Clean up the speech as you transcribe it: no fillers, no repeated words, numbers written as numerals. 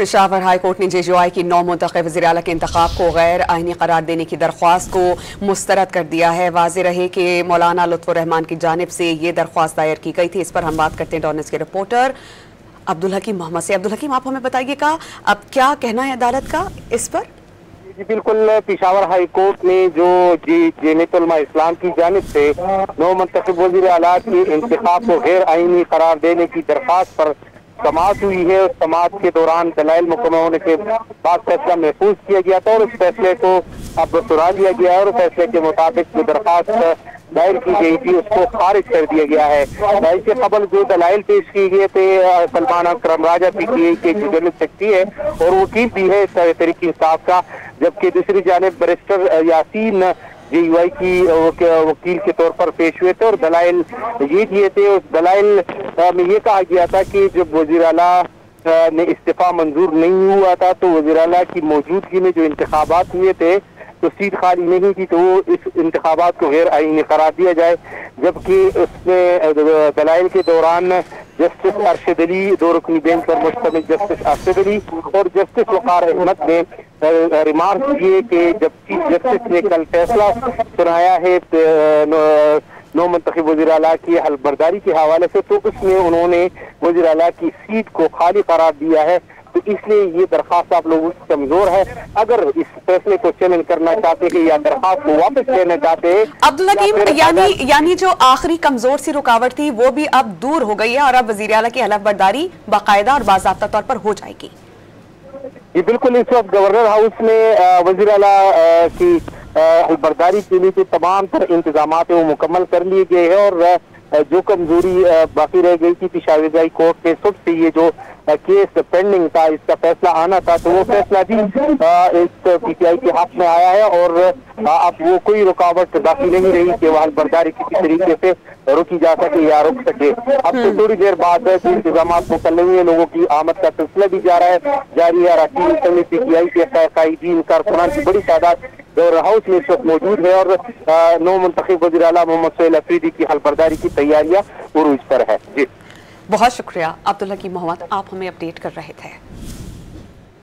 Peshawar high court ने JJY की 9 मुंतखब वज़ीर आला के इंतखाब को गैर आइनी करार देने की दरख्वास्त को मुस्तरद कर दिया है। वाज़ेह रहे कि मौलाना लुत्फ़ुर रहमान की जानिब से ये दरख्वास्त दायर की गई थी। इस पर हम बात करते हैं डॉनेस के रिपोर्टर अब्दुल हकीम मोहम्मद से। अब्दुल हकीम, आप हमें बताइएगा अब क्या कहना है अदालत का इस पर? जी बिल्कुल, पेशावर हाई कोर्ट ने जो जमीयत उलमा इस्लाम की जानिब से 9 मुंतखब वज़ीर आला के इंतखाब को गैर आइनी करार देने की दरख्वास्त पर समाअत हुई है। उस समाअत के दौरान दलाइल मुकम्मल होने के बाद फैसला महफूज किया गया था और उस फैसले को अब सुना दिया गया है और फैसले के मुताबिक जो दरख्वास्त दायर की गई थी उसको खारिज कर दिया गया है। इससे कबल जो दलाइल पेश किए गए थे सलमान अकरम राजा PTI के जनरल सेक्रेटरी है और वकील भी है तहरीक इंसाफ का, जबकि दूसरी जानिब बैरिस्टर यासीन JUI की वकील के तौर पर पेश हुए थे और दलाइल ये दिए थे। उस दलाइल में ये कहा गया था कि जब वज़ीर आला ने इस्तीफा मंजूर नहीं हुआ था तो वज़ीर आला की मौजूदगी में जो इंतखाबात हुए थे तो सीट खाली नहीं थी, तो वो इस इंतखाबात को गैर आइनी करार दिया जाए। जबकि उसमें दलाइल के दौरान जस्टिस अरशद अली, 2 रुकनी बेंच पर मुश्तमिल जस्टिस अरशद अली और जस्टिस वकार अहमद ने रिमार्क किए कि जब चीफ जस्टिस ने कल फैसला सुनाया है 9 मुंतखब वज़ीर आला की हलबर्दारी के हवाले से, तो उसमें उन्होंने वज़ीर आला की सीट को खाली करार दिया है। तो इसलिए ये दरख्वास्त आप लोगों की कमजोर है। अगर इस फैसले को चैलेंज करना चाहते हैं या दरख्वास्त को वापस लेना चाहते हैं अब्दुल हकीम, यानी जो आखिरी कमजोर सी रुकावट थी वो भी अब दूर हो गई है और अब वज़ीर आला की हलफबर्दारी बाकायदा और बाज़ाब्ता तौर पर हो जाएगी। ये बिल्कुल, इस वक्त गवर्नर हाउस में वज़ीर आला की हलफबर्दारी के लिए जो तमाम तर इंतजाम है वो मुकम्मल कर लिए गए हैं और जो कमजोरी बाकी रह गई थी पेशावर हाई कोर्ट के सुट से ये जो केस पेंडिंग था, इसका फैसला आना था, तो वो फैसला भी इस PTI के हाथ में आया है और अब वो कोई रुकावट बाकी नहीं रही कि वह हलफबर्दारी किसी तरीके से रोकी जा सके या रुक सके। अब तो थोड़ी देर बाद इंतजाम मुकम्मल हुए, लोगों की आमद का सिलसिला भी जारी है। अरकान समिति PTI के कायदीन कारकुनान की बड़ी तादाद गवर्नर हाउस में इस वक्त मौजूद है और 9 मुंतखब वज़ीर आला मोहम्मद सुहेल अफरीदी की हलफबर्दारी की तैयारियां उरूज पर है। जी बहुत शुक्रिया अब्दुल हकीम मोहम्मद, आप हमें अपडेट कर रहे थे।